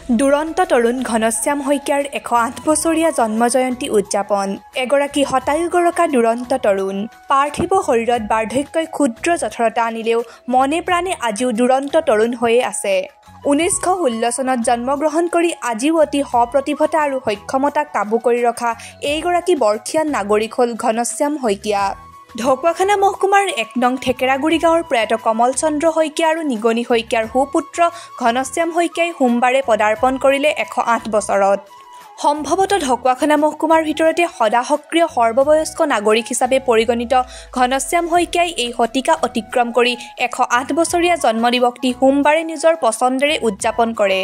দুৰন্ত তৰুণ ঘনশ্যাম শইকীয়াৰ 108 বছৰীয়া জন্মজয়ন্তী উদযাপন। এগৰাকী শতায়ুগৰকা দুৰন্ত তৰুণ। পাৰ্থিৱ শৰীৰত বাৰ্ধক্যই ক্ষুদ্ৰ জঠৰতা আনিলেও মনে প্ৰাণে আজিও দুৰন্ত তৰুণ হৈয়ে আছে। 1916 চনত জন্মগ্ৰহণ কৰি আজিও অতি সপ্ৰতিভতা আৰু সক্ষমতাক কাবু কৰি ৰখা এইগৰাকী বৰ্ষীয়ান নাগৰিক হ'ল ঘনশ্যাম শইকীয়া। ঢকুৱাখানা মহকুমাৰ 1 নং থেকেৰাগুৰি গাঁৱৰ প্ৰয়াত কমল চন্দ্ৰ শইকীয়া আৰু নিগনি শইকীয়াৰ সুপুত্ৰ ঘনশ্যাম শইকীয়াই সোমবাৰে পদাৰ্পণ কৰিলে 108 বছৰত। সম্ভৱতঃ ঢকুৱাখানা মহকুমাৰ ভিতৰতে সদা সক্ৰিয় সৰ্ববয়স্ক নাগৰিক হিচাপে পৰিগণিত ঘনশ্যাম শইকীয়াই এই শতিকা অতিক্ৰম কৰি 108 বছৰীয়া জন্মদিৱসটি সোমবাৰে নিজৰ পচন্দেৰে উদযাপন কৰে।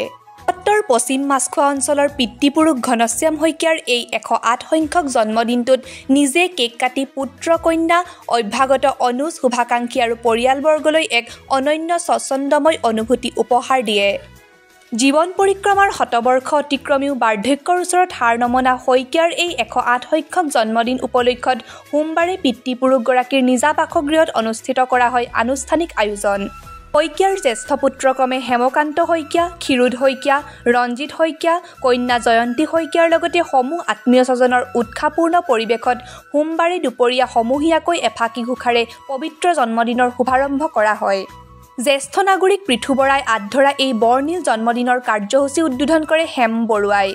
উত্তৰ পশ্চিম মাছখোৱা অঞ্চলৰ পিতৃপুৰুষ ঘনশ্যাম শইকীয়াৰ এই 108 সংখ্যক জন্মদিনটোত নিজে কেক কাটি পুত্ৰ কন্যা অভ্যাগত অনুজ শুভাকাংক্ষী আৰু পৰিয়ালবৰ্গলৈ এক অনন্য স্বচ্ছন্দময় অনুভূতি উপহাৰ দিয়ে। জীৱন পৰিক্ৰমাৰ শতবৰ্ষ অতিক্ৰমিও বাৰ্ধক্যৰ ওচৰত হাৰ নমনা শইকীয়াৰ এই 108 সংখ্যক জন্মদিন উপলক্ষত সোমবাৰে পিতৃপুৰুষগৰাকীৰ নিজা বাসগৃহত অনুষ্ঠিত কৰা হয় আনুষ্ঠানিক আয়োজন। শইকীয়াৰ জ্যেষ্ঠ পুত্ৰক্ৰমে হেমকান্ত শইকীয়া, ক্ষীৰোদ শইকীয়া, ৰঞ্জিত শইকীয়া, কন্যা জয়ন্তী শইকীয়াৰ লগতে সমূহ আত্মীয় স্বজনৰ উৎসাহপূৰ্ণ পৰিৱেশত সোমবাৰে দুপৰীয়া সমূহীয়াকৈ এফাকি ঘোষাৰে পবিত্ৰ জন্মদিনৰ শুভাৰম্ভ কৰা হয়। জ্যেষ্ঠ নাগৰিক পৃথু বৰাই আধৰা এই বৰ্ণিল জন্মদিনৰ কাৰ্যসূচী উদ্বোধন কৰে হেম বৰুৱাই।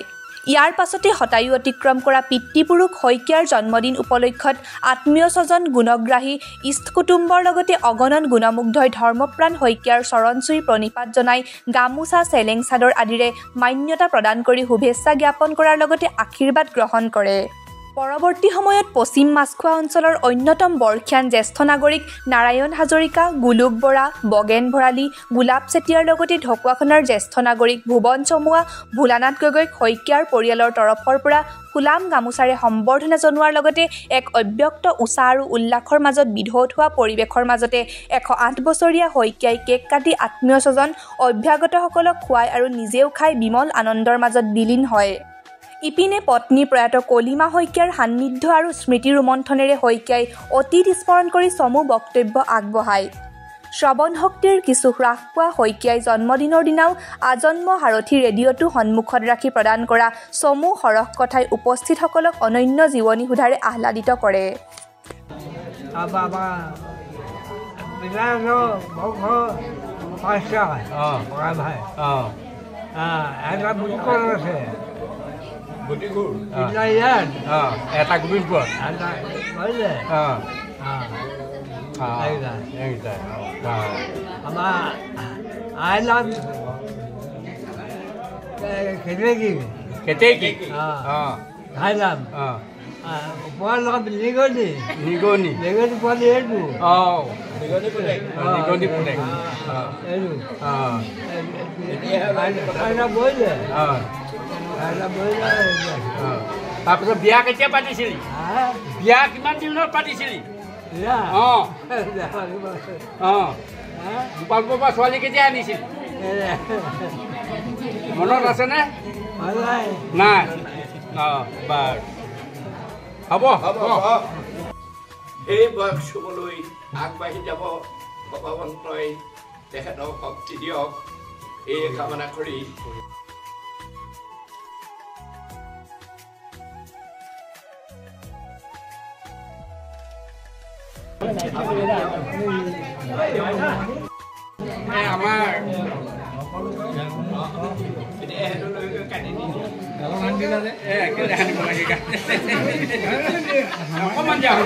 ইয়াৰ পাছতে শতায়ু অতিক্ৰম কৰা পিতৃপুৰুষ শইকীয়াৰ জন্মদিন উপলক্ষত আত্মীয় স্বজন গুণগ্ৰাহী ইষ্ট কুটুম্বৰ লগতে অগণন গুণমুগ্ধই ধৰ্মপ্ৰাণ শইকীয়াৰ চৰণ চুই প্ৰণিপাত জনাই গামোচা চেলেং চাদৰ আদিৰে মান্যতা প্ৰদান কৰি শুভেচ্ছা জ্ঞাপন কৰাৰ লগতে আশীৰ্বাদ গ্ৰহণ কৰে। পৰৱৰ্তী সময়ত পশ্চিম মাছখোৱা অঞ্চলৰ অন্যতম বৰ্ষীয়ান জ্যেষ্ঠ নাগৰিক নাৰায়ণ হাজৰিকা, গোলোক বৰা, বগেন ভৰালী, গোলাপ চেতিয়াৰ লগতে ঢকুৱাখানাৰ জ্যেষ্ঠ নাগৰিক ভুৱন চমুৱা, ভোলানাথ গগৈক শইকীয়াৰ পৰিয়ালৰ তৰফৰ পৰা ফুলাম গামোচাৰে সম্বৰ্ধনা জনোৱাৰ লগতে এক অব্যক্ত উৎসাহ আৰু উল্লাসৰ মাজত বিধৌত হোৱা পৰিৱেশৰ মাজতে 108 বছৰীয়া শইকীয়াই কেক কাটি আত্মীয় স্বজন অভ্যাগতসকলক খুৱাই আৰু নিজেও খাই বিমল আনন্দৰ মাজত বিলীন হয়। ইপিনে পত্নী প্ৰয়াত কলিমা শইকীয়াৰ সান্নিধ্য আৰু স্মৃতি ৰোমন্থনেৰে শইকীয়াই অতীত স্মৰণ কৰি চমু বক্তব্য আগবঢ়ায়। শ্ৰৱণ শক্তিৰ কিছু হ্ৰাস পোৱা শইকীয়াই জন্মদিনৰ দিনাও আজন্ম সাৰথী ৰেডিঅ'টো সন্মুখত ৰাখি প্ৰদান কৰা চমু সৰহ কথাই উপস্থিতসকলক অনন্য জীৱনী সোধাৰে আহ্লাদিত কৰে। এটা গোবিন্দপুৰ আমাৰ আইলাম কেতেকী খাইলাম ওপৰৰ লগত নিগনি নিগনি নিগনি পোৱালি এইটো নিগনি পুতেক বৈলে তাৰপিছত বিয়া কেতিয়া পাতিছিলি? বিয়া কিমান দিনত পাতিছিলি? গোপালপুৰৰ পৰা ছোৱালী কেতিয়া আনিছিল? মনত আছেনে? নাই। বাৰু হ'ব হ'ব। এই বয়স চুবলৈ আগবাঢ়ি যাব ভগৱন্তই তেখেতক শক্তি দিয়ক, এই কামনা কৰি আমাৰ অকণমান যাওঁ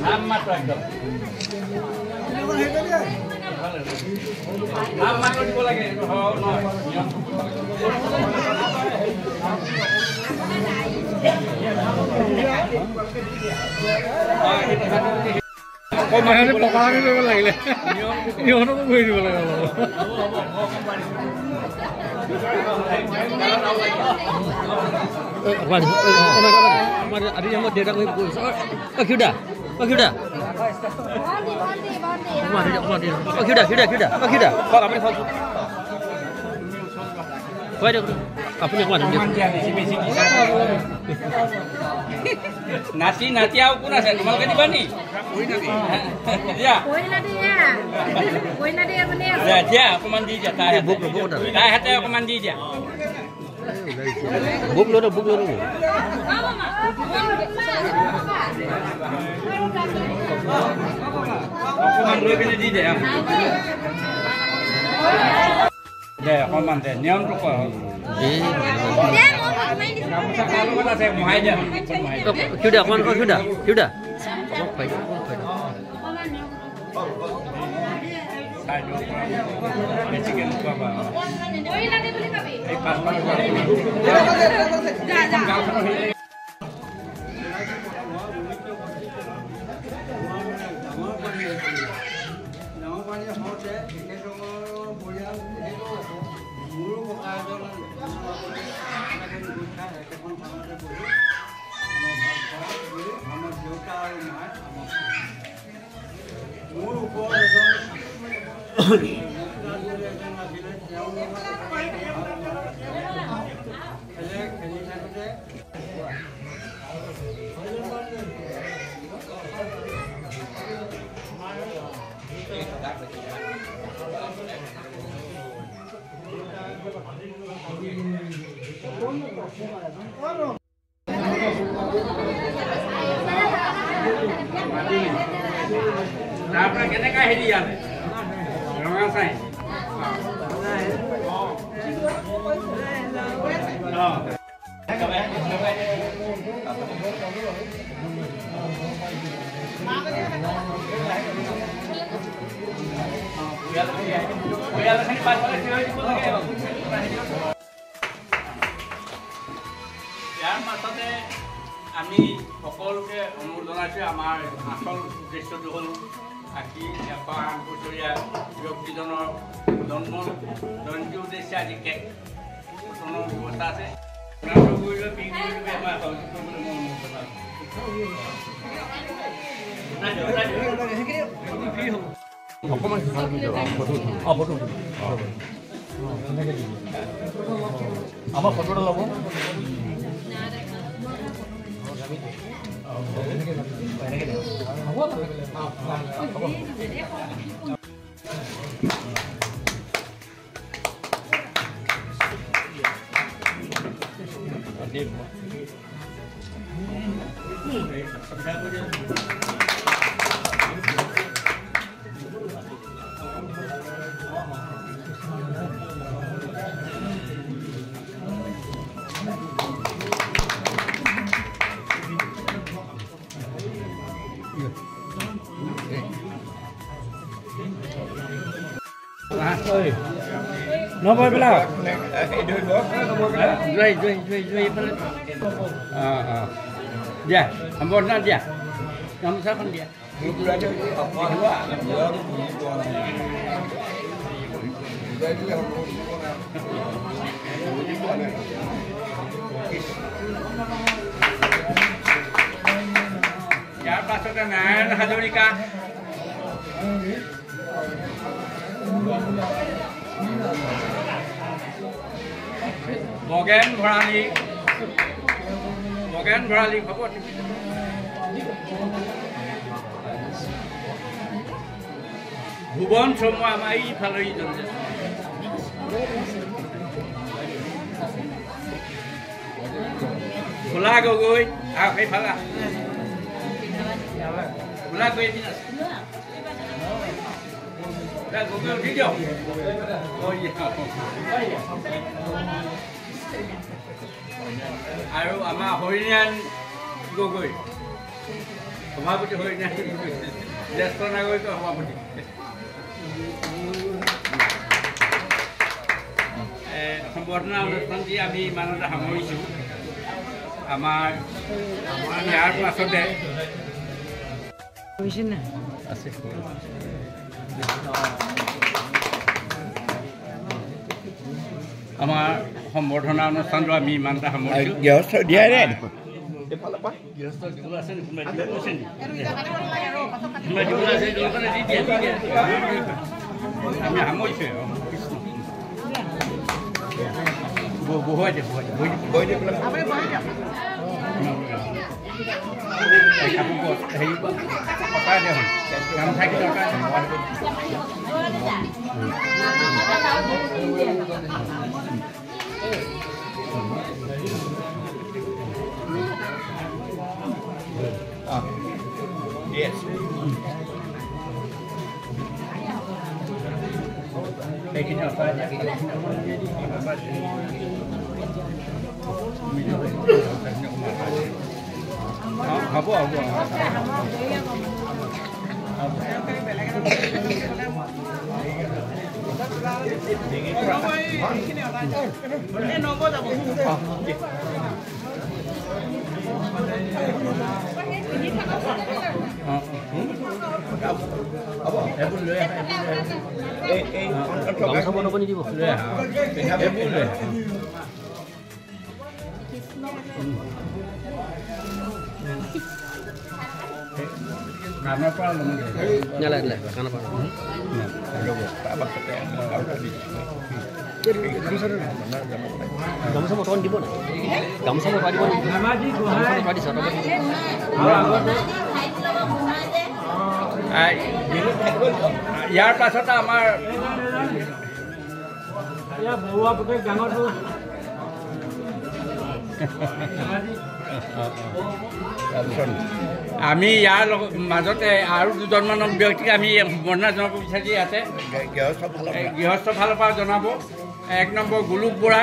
নাম মাত্ৰ একদম নাম মাত্ৰ দিব লাগে মানুহে পকা আমি কৰিব লাগিলে ইহঁতকো ঘূৰি দিব লাগে। আজি আমাৰ দেউতাক আপুনি আপুনি অকণমান নাতি নাতি আৰু কোন আছে তোমালোকে দিবা নি দিয়া অকণমান দি দিয়া তাই হাতে অকণমান দি দিয়া বুক লৈ বুক লৈ অকণমান লৈ পিনে দি দে দে অকণমান দে নিয়মটো কৰ গামোচা কাৰ লগত আছে মহাই দিয়া কিউদা অকণমান কৰ কিউদা বেছিকৈ নোখোৱাবা এই তাৰপৰা কেনেকৈ হেৰি ইয়ালে ৰঙা চাই ইয়াৰ পাছতে আমি সকলোকে অনুৰোধ জনাইছোঁ আমাৰ আচল উদ্দেশ্যটো হ'ল 108 বছৰীয়া ব্যক্তিজনৰ জন্ম জয়ন্তী উদ্দেশ্যে আজি কেক বিতৰণৰ ব্যৱস্থা আছে আমাৰ ফটোটা ল'ব নবৈ পেলাও দিয়া সম্বৰ্ধনা দিয়া গামোচাখন দিয়া ইয়াৰ পাছতে নাৰায়ণ হাজৰিকা বগেন ভৰালী হ'ব ভুৱন চমুৱা আমাৰ এইফালে ইজন ভোলা গগৈ আহ সেইফালে ভোলা গৈ এদিন আছে গগৈ উঠি দিয়ক আৰু আমাৰ হৰিণাৰায়ণ গগৈ সভাপতি হৰিণাৰায়ণ গগৈ জ্যেষ্ঠ নাগৰিকৰ সভাপতি সম্বৰ্ধনা অনুষ্ঠানটি আমি ইমানতে সামৰিছোঁ আমাৰ ইয়াৰ পাছতে আমাৰ সম্বৰ্ধনা অনুষ্ঠানটো আমি ইমানতে সামৰিছোঁ আমি সামৰিছোঁ বহুৱাই দিয়ে কাপোৰ হেৰি কটাই দিয়ে হ'ল গামোচা কি দৰকাৰ Yes. Taking out five. Habo. Karena apa? Nyala karena apa? Kamu sama tuan di mana? Kamu sama tuan di mana? Kamu di sana. ইয়াৰ পাছত আমাৰ আমি ইয়াৰ মাজতে আৰু দুজনমান ব্যক্তিক আমি বৰ্ণনা জনাব বিচাৰি আছে গৃহস্থ ফালৰ পৰা জনাব 1 নম্বৰ গোলোক বুঢ়া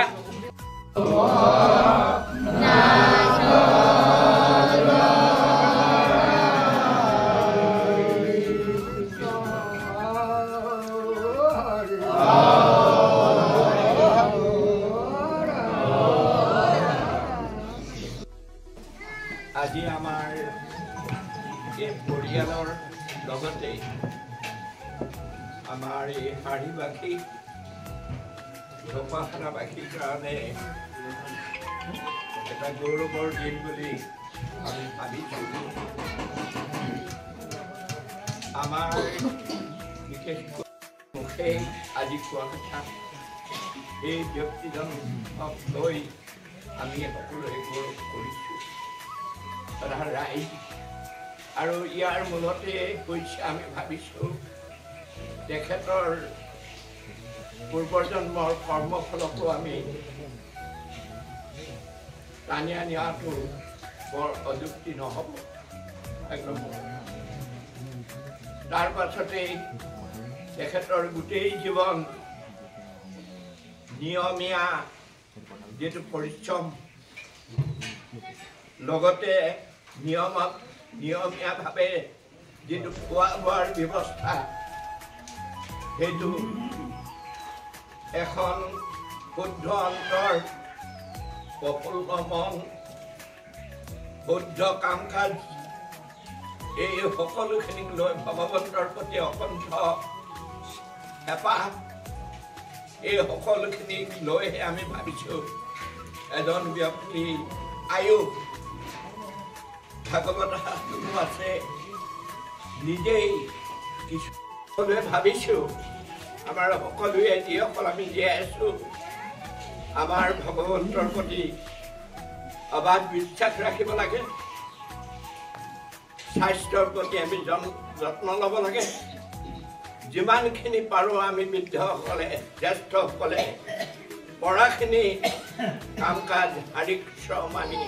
আজি আমাৰ এই পৰিয়ালৰ লগতে আমাৰ এই হাৰিবাসী ঢকুৱাখানাবাসীৰ কাৰণে এটা গৌৰৱৰ দিন বুলি আমি ভাবিছোঁ আমাৰ বিশেষকৈ মুখে আজি কোৱা কথা এই ব্যক্তিজনক লৈ আমি সকলোৱে গৌৰৱ কৰিছোঁ ৰাইজ আৰু ইয়াৰ মূলতে হৈছে আমি ভাবিছোঁ তেখেতৰ পূৰ্বজন্মৰ কৰ্মফলকো আমি টানি আনিয়াটো বৰ অযুক্তি নহ'ব একদম তাৰ পাছতেই তেখেতৰ গোটেই জীৱন নিয়মীয়া যিটো পৰিশ্ৰম লগতে নিয়মীয়াভাৱে যিটো খোৱা বোৱাৰ ব্যৱস্থা সেইটো এখন শুদ্ধ অন্তৰ প্ৰফুল্ল মন শুদ্ধ কাম কাজ এই সকলোখিনিক লৈ ভগৱন্তৰ প্ৰতি অকণ্ঠ হেঁপাহ এই সকলোখিনিক লৈহে আমি ভাবিছোঁ এজন ব্যক্তি আয়ুস ভাগৱত শাস্ত্ৰটো আছে নিজেই কিছু সকলোৱে ভাবিছোঁ আমাৰ সকলোৱে যিসকল আমি জীয়াই আছোঁ আমাৰ ভগৱন্তৰ প্ৰতি অবাধ বিশ্বাস ৰাখিব লাগে স্বাস্থ্যৰ প্ৰতি আমি যত্ন ল'ব লাগে যিমানখিনি পাৰোঁ আমি বৃদ্ধসকলে জ্যেষ্ঠসকলে পঢ়াখিনি কাম কাজ শাৰীৰিক শ্ৰম আমি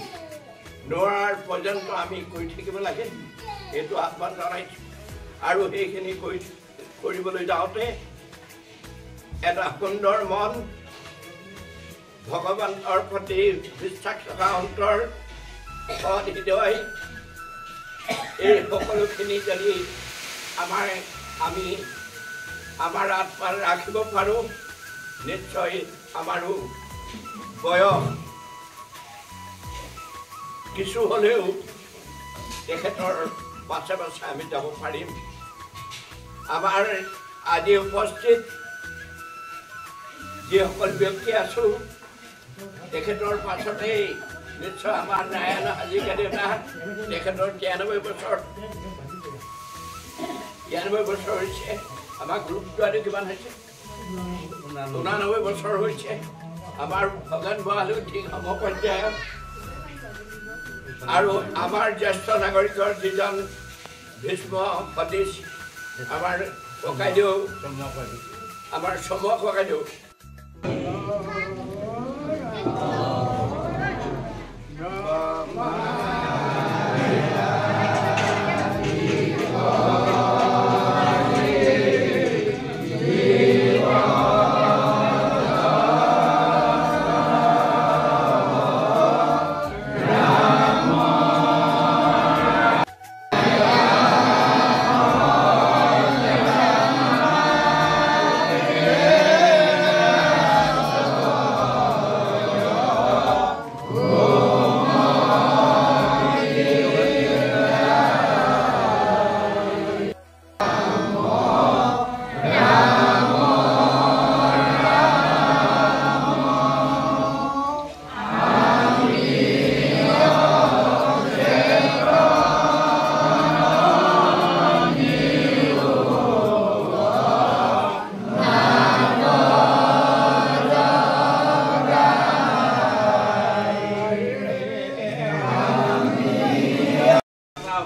নোৱাৰাৰ পৰ্যন্ত আমি কৰি থাকিব লাগে এইটো আহ্বান জনাইছোঁ আৰু সেইখিনি কৰিবলৈ যাওঁতে এটা সুন্দৰ মন ভগৱানৰ প্ৰতি বিশ্বাস থকা অন্তৰ সৎ হৃদয় এই সকলোখিনি যদি আমি আমাৰ আত্মাত ৰাখিব পাৰোঁ নিশ্চয় আমাৰো বয়স কিছু হ'লেও তেখেতৰ পাছে পাছে আমি যাব পাৰিম আমাৰ আজি উপস্থিত যিসকল ব্যক্তি আছোঁ তেখেতৰ পাছতেই নিশ্চয় আমাৰ নাৰায়ণ হাজৰিকা দেউতা তেখেতৰ 93 বছৰ 93 বছৰ হৈছে আমাৰ গুৰুদ্বাৰটো কিমান হৈছে 89 বছৰ হৈছে আমাৰ ভগন বহালো ঠিক সমপৰ্যায়ত আৰু আমাৰ জ্যেষ্ঠ নাগৰিকৰ যিজন ভীষ্ম সতীশ আমাৰ ককাইদেউ আমাৰ চম ককাইদেউ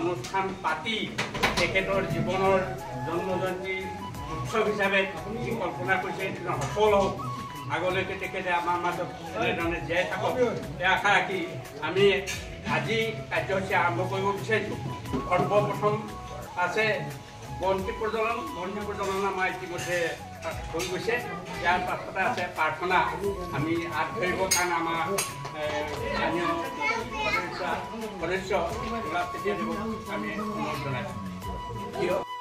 অনুষ্ঠান পাতি তেখেতৰ জীৱনৰ জন্মজয়ন্তী উৎসৱ হিচাপে যি কল্পনা কৰিছে সফল হওক আগলৈকে তেখেতে আমাৰ মাজত এনেধৰণে জীয়াই থাকক এই আশা ৰাখি আমি আজি কাৰ্যসূচী আৰম্ভ কৰিব বিচাৰিছোঁ সৰ্বপ্ৰথম আছে বন্তি প্ৰজ্বলন আমাৰ ইতিমধ্যে হৈ গৈছে ইয়াৰ পাছতে আছে প্ৰাৰ্থনা আমি আগবাঢ়িবৰ কাৰণে আমাৰ স্থানীয় সদস্য গোলাপ চেতিয়া দেৱক আমি অনুৰোধ জনাইছোঁ।